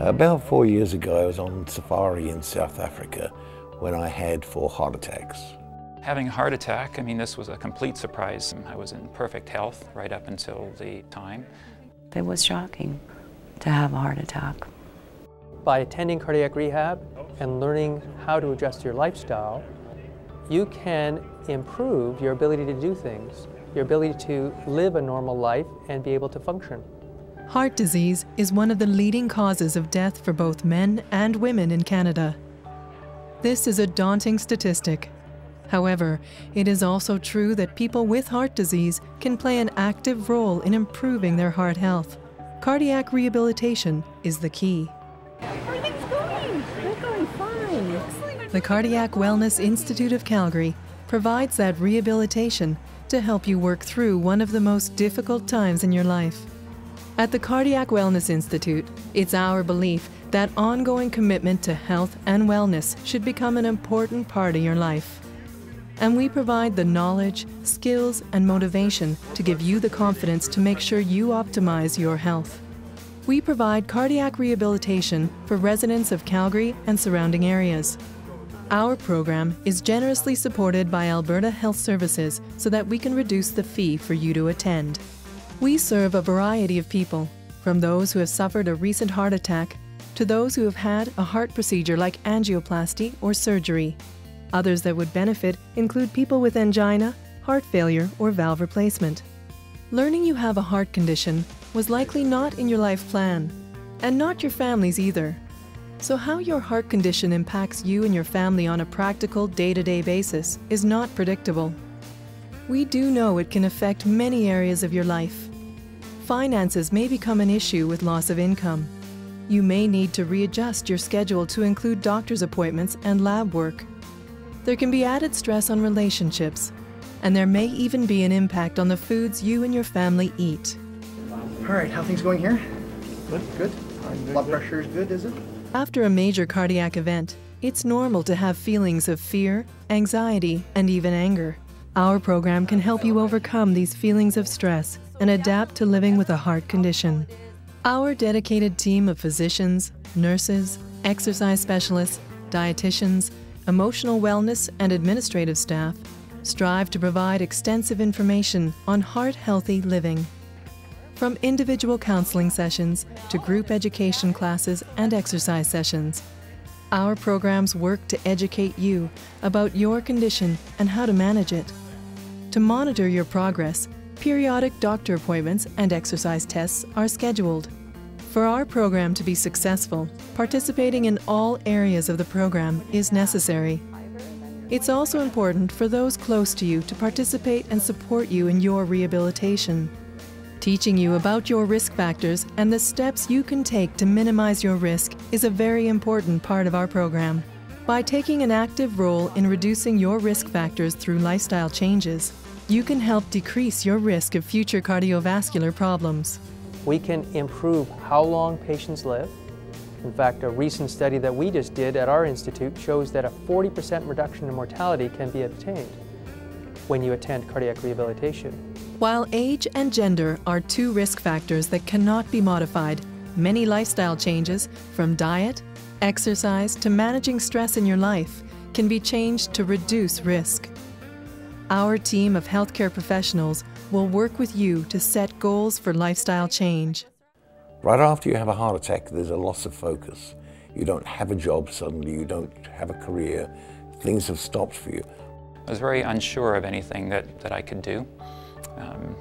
About 4 years ago, I was on safari in South Africa when I had 4 heart attacks. Having a heart attack, this was a complete surprise. I was in perfect health right up until the time. It was shocking to have a heart attack. By attending cardiac rehab and learning how to adjust your lifestyle, you can improve your ability to do things, your ability to live a normal life and be able to function. Heart disease is one of the leading causes of death for both men and women in Canada. This is a daunting statistic. However, it is also true that people with heart disease can play an active role in improving their heart health. Cardiac rehabilitation is the key. Everything's going. We're going fine. The Cardiac Wellness Institute of Calgary provides that rehabilitation to help you work through one of the most difficult times in your life. At the Cardiac Wellness Institute, it's our belief that ongoing commitment to health and wellness should become an important part of your life. And we provide the knowledge, skills, and motivation to give you the confidence to make sure you optimize your health. We provide cardiac rehabilitation for residents of Calgary and surrounding areas. Our program is generously supported by Alberta Health Services so that we can reduce the fee for you to attend. We serve a variety of people, from those who have suffered a recent heart attack to those who have had a heart procedure like angioplasty or surgery. Others that would benefit include people with angina, heart failure, or valve replacement. Learning you have a heart condition was likely not in your life plan, and not your family's either. So how your heart condition impacts you and your family on a practical, day-to-day basis is not predictable. We do know it can affect many areas of your life. Finances may become an issue with loss of income. You may need to readjust your schedule to include doctor's appointments and lab work. There can be added stress on relationships, and there may even be an impact on the foods you and your family eat. All right, how are things going here? Good? Blood pressure is good, is it? After a major cardiac event, it's normal to have feelings of fear, anxiety, and even anger. Our program can help you overcome these feelings of stress and adapt to living with a heart condition. Our dedicated team of physicians, nurses, exercise specialists, dietitians, emotional wellness, and administrative staff strive to provide extensive information on heart-healthy living. From individual counseling sessions to group education classes and exercise sessions, our programs work to educate you about your condition and how to manage it. To monitor your progress, periodic doctor appointments and exercise tests are scheduled. For our program to be successful, participating in all areas of the program is necessary. It's also important for those close to you to participate and support you in your rehabilitation. Teaching you about your risk factors and the steps you can take to minimize your risk is a very important part of our program. By taking an active role in reducing your risk factors through lifestyle changes, you can help decrease your risk of future cardiovascular problems. We can improve how long patients live. In fact, a recent study that we just did at our institute shows that a 40% reduction in mortality can be obtained when you attend cardiac rehabilitation. While age and gender are 2 risk factors that cannot be modified, many lifestyle changes, from diet, exercise, to managing stress in your life, can be changed to reduce risk. Our team of healthcare professionals will work with you to set goals for lifestyle change. Right after you have a heart attack, there's a loss of focus. You don't have a job suddenly, you don't have a career, things have stopped for you. I was very unsure of anything that I could do.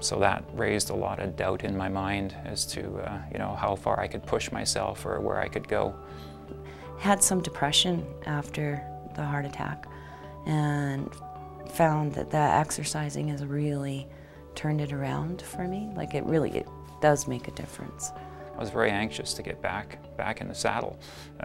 So that raised a lot of doubt in my mind as to how far I could push myself or where I could go. Had some depression after the heart attack and found that exercising has really turned it around for me. Like it does make a difference. I was very anxious to get back in the saddle,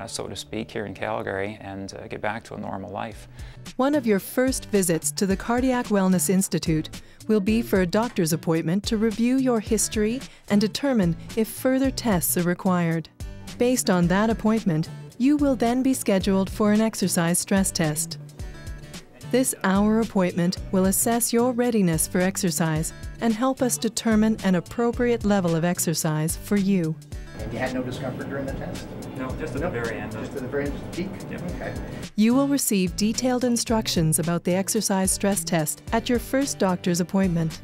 so to speak, here in Calgary and get back to a normal life. One of your first visits to the Cardiac Wellness Institute will be for a doctor's appointment to review your history and determine if further tests are required. Based on that appointment, you will then be scheduled for an exercise stress test. This hour appointment will assess your readiness for exercise and help us determine an appropriate level of exercise for you. And you had no discomfort during the test? No, just at the very end. Just at the very end, just peak? Yep. Okay. You will receive detailed instructions about the exercise stress test at your first doctor's appointment.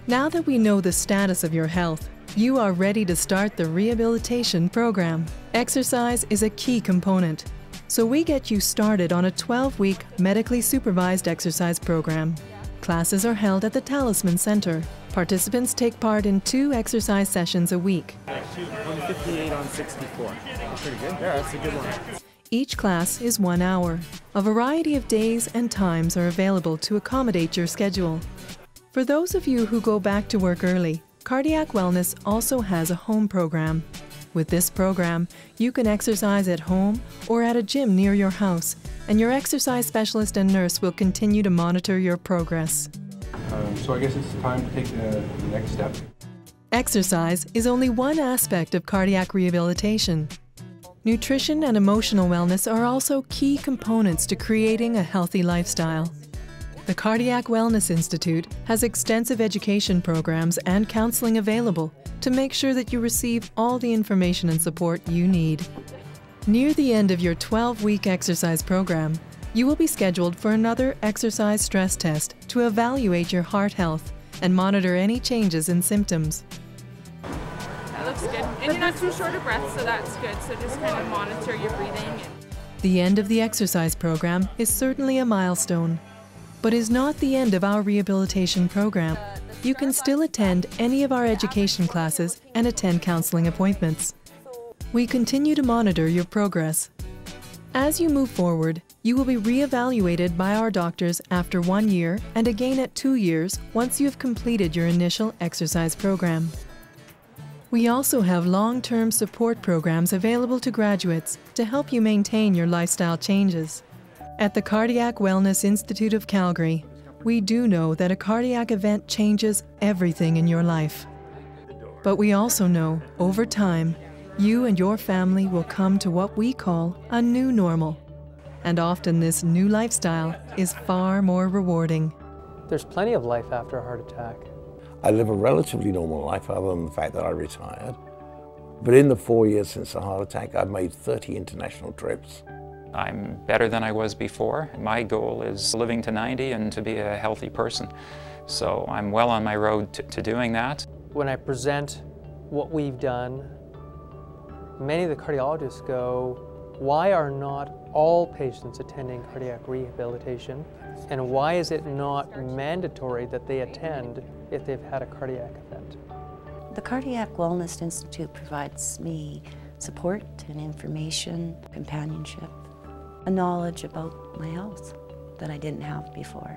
Now that we know the status of your health, you are ready to start the rehabilitation program. Exercise is a key component, so we get you started on a 12-week medically supervised exercise program. Classes are held at the Talisman Center. Participants take part in 2 exercise sessions a week. 158 on 64. Pretty good. Yeah, that's a good one. Each class is 1 hour. A variety of days and times are available to accommodate your schedule. For those of you who go back to work early, Cardiac Wellness also has a home program. With this program, you can exercise at home or at a gym near your house, and your exercise specialist and nurse will continue to monitor your progress. So I guess it's time to take the next step. Exercise is only one aspect of cardiac rehabilitation. Nutrition and emotional wellness are also key components to creating a healthy lifestyle. The Cardiac Wellness Institute has extensive education programs and counseling available to make sure that you receive all the information and support you need. Near the end of your 12-week exercise program, you will be scheduled for another exercise stress test to evaluate your heart health and monitor any changes in symptoms. That looks good. And you're not too short of breath, so that's good. So just kind of monitor your breathing. The end of the exercise program is certainly a milestone, but is not the end of our rehabilitation program. You can still attend any of our education classes and attend counseling appointments. We continue to monitor your progress. As you move forward, you will be re-evaluated by our doctors after 1 year and again at 2 years once you have completed your initial exercise program. We also have long-term support programs available to graduates to help you maintain your lifestyle changes. At the Cardiac Wellness Institute of Calgary, we do know that a cardiac event changes everything in your life. But we also know, over time, you and your family will come to what we call a new normal. And often this new lifestyle is far more rewarding. There's plenty of life after a heart attack. I live a relatively normal life other than the fact that I retired. But in the 4 years since the heart attack, I've made 30 international trips. I'm better than I was before. My goal is living to 90 and to be a healthy person. So I'm well on my road to doing that. When I present what we've done, many of the cardiologists go, why are not all patients attending cardiac rehabilitation? And why is it not mandatory that they attend if they've had a cardiac event? The Cardiac Wellness Institute provides me support and information, companionship, a knowledge about my health that I didn't have before.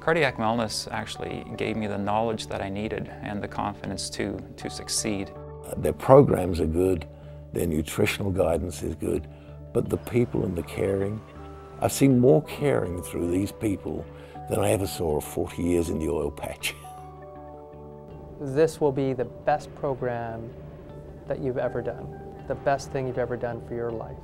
Cardiac Wellness actually gave me the knowledge that I needed and the confidence to succeed. Their programs are good, their nutritional guidance is good, but the people and the caring, I've seen more caring through these people than I ever saw of 40 years in the oil patch. This will be the best program that you've ever done, the best thing you've ever done for your life.